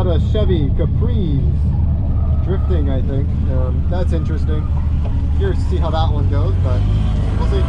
got a Chevy Caprice drifting, I think. That's interesting. Curious to see how that one goes, but we'll see.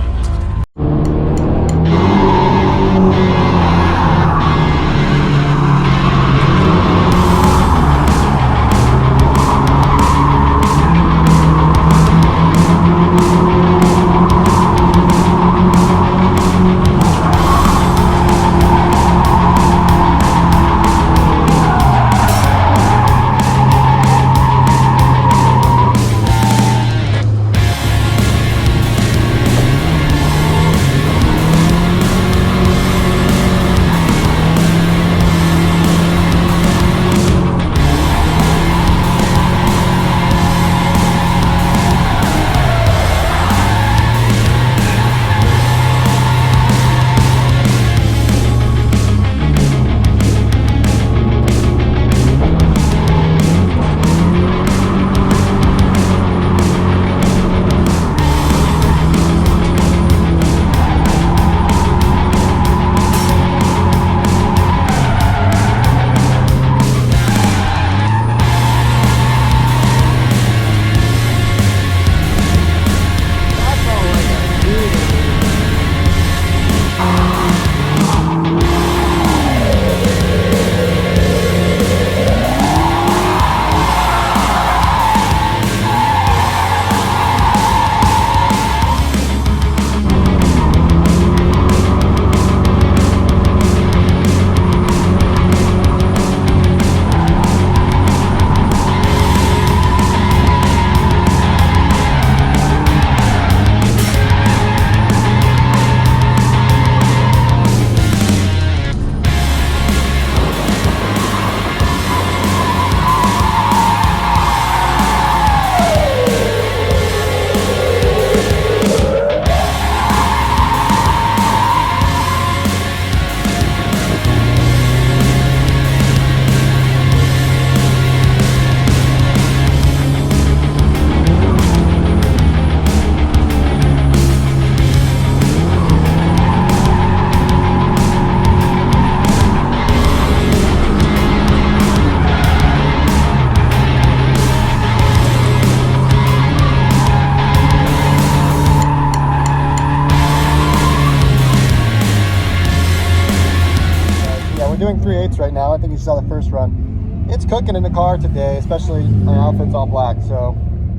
Doing 3/8 right now. I think you saw the first run. It's cooking in the car today, especially my outfit's all black, so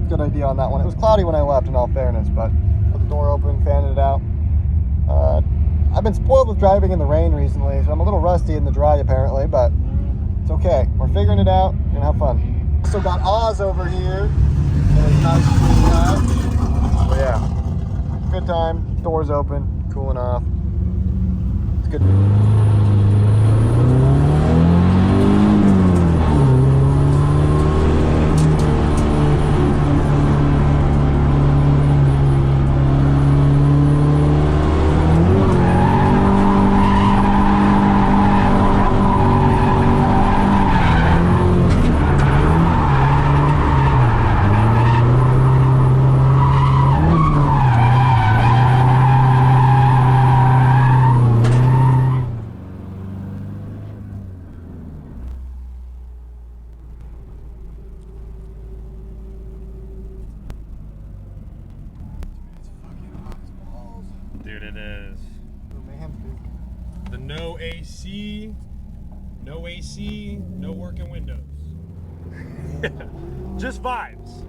good idea on that one. It was cloudy when I left, in all fairness, but put the door open, fanned it out. I've been spoiled with driving in the rain recently, so I'm a little rusty in the dry apparently, but it's okay. We're figuring it out. We're gonna have fun. Also got Oz over here. Nice clean up. But yeah, good time. Doors open, cooling off. It's good. Dude, it is. Oh, man, dude. The no AC, no working windows. Just vibes.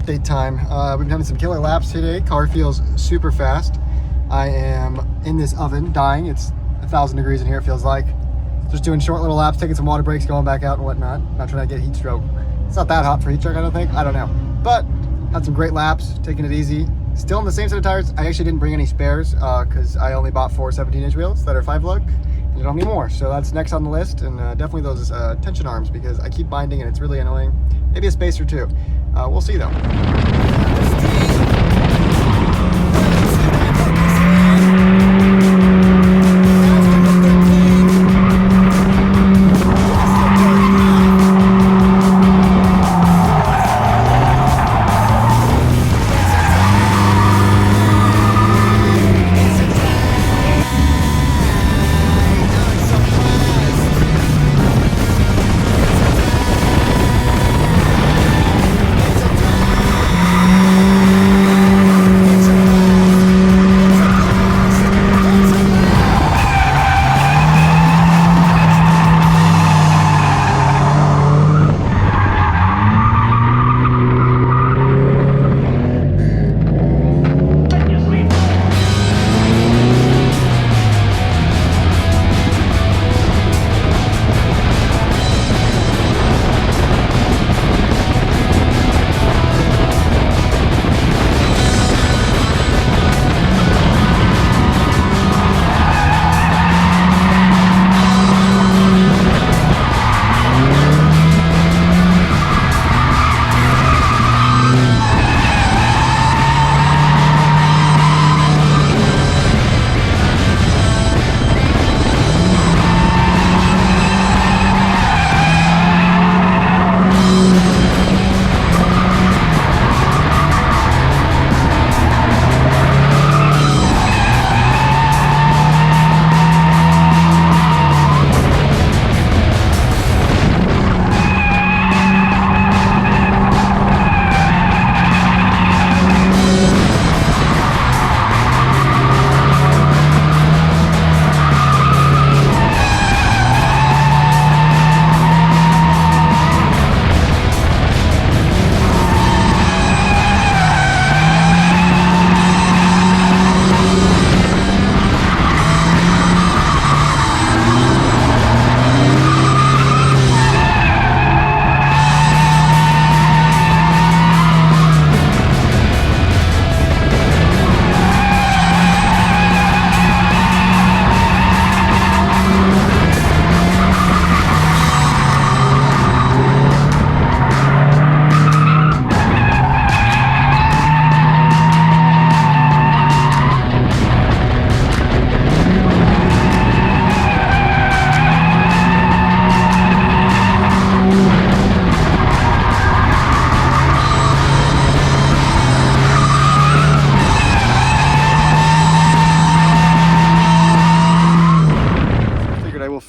update time. We've been having some killer laps today. Car feels super fast. I am in this oven dying. It's 1,000 degrees in here, it feels like. Just doing short little laps, taking some water breaks, going back out and whatnot. Not trying to get heat stroke. It's not that hot for heat stroke, I don't think. I don't know. But had some great laps, taking it easy. Still in the same set of tires. I actually didn't bring any spares because I only bought 4 17-inch wheels that are 5-lug. And I don't need more. So that's next on the list. And definitely those tension arms because I keep binding and it's really annoying. Maybe a spacer too. We'll see though.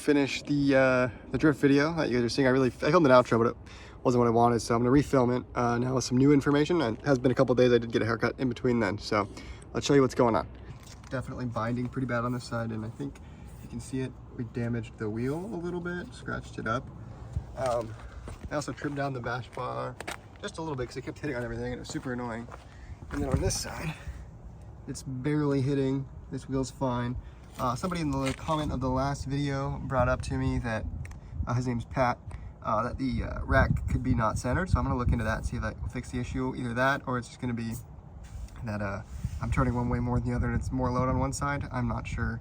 Finish the drift video that you guys are seeing. I filmed an outro, but it wasn't what I wanted, so I'm gonna refilm it now with some new information. It has been a couple days. I did get a haircut in between then, so let's show you what's going on. Definitely binding pretty bad on this side, and I think you can see it. We damaged the wheel a little bit, scratched it up. I also trimmed down the bash bar just a little bit because it kept hitting on everything and it was super annoying. And then on this side, it's barely hitting. This wheel's fine. Somebody in the comment of the last video brought up to me that, his name's Pat, that the rack could be not centered. So I'm gonna look into that and see if that will fix the issue. Either that or it's just gonna be that I'm turning one way more than the other and it's more load on one side. I'm not sure.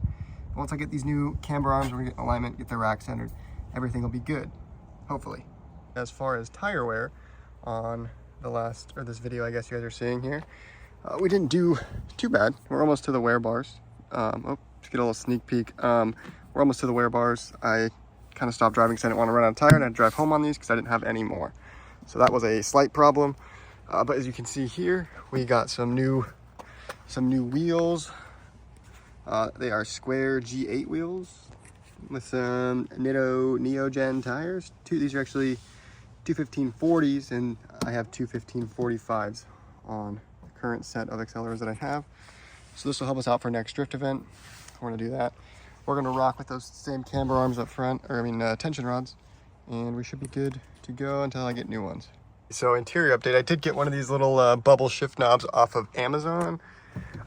But once I get these new camber arms, we're gonna get alignment, get the rack centered, everything will be good, hopefully. As far as tire wear on this video I guess you guys are seeing here, we didn't do too bad. We're almost to the wear bars. Just get a little sneak peek. We're almost to the wear bars. I kind of stopped driving because I didn't want to run out of tire and I had to drive home on these because I didn't have any more. So that was a slight problem. But as you can see here, we got some new wheels. They are square G8 wheels with some Neogen tires. These are actually 215/40s, and I have 215/45s on the current set of accelerators that I have. So this will help us out for next drift event. We're gonna do that. We're gonna rock with those same camber arms up front, tension rods, and we should be good to go until I get new ones. So interior update, I did get one of these little bubble shift knobs off of Amazon.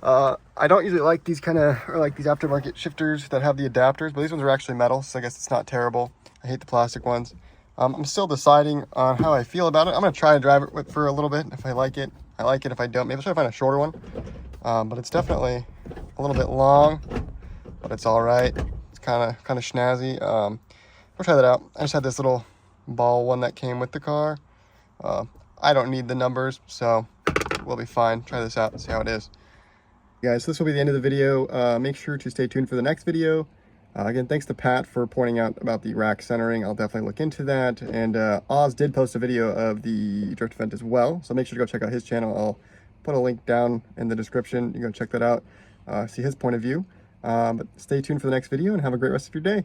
I don't usually like these these aftermarket shifters that have the adapters, but these ones are actually metal, so I guess it's not terrible. I hate the plastic ones. I'm still deciding on how I feel about it. I'm gonna try to drive it for a little bit. If I like it, I like it. If I don't, maybe I'll try to find a shorter one. But it's definitely a little bit long, but it's all right. It's kind of snazzy. I'll try that out. I just had this little ball one that came with the car. I don't need the numbers, so we'll be fine. Try this out and see how it is. Guys, so this will be the end of the video. Make sure to stay tuned for the next video. Again, thanks to Pat for pointing out about the rack centering. I'll definitely look into that. And Oz did post a video of the drift event as well, so make sure to go check out his channel. I'll put a link down in the description. You can go check that out, see his point of view. But stay tuned for the next video and have a great rest of your day.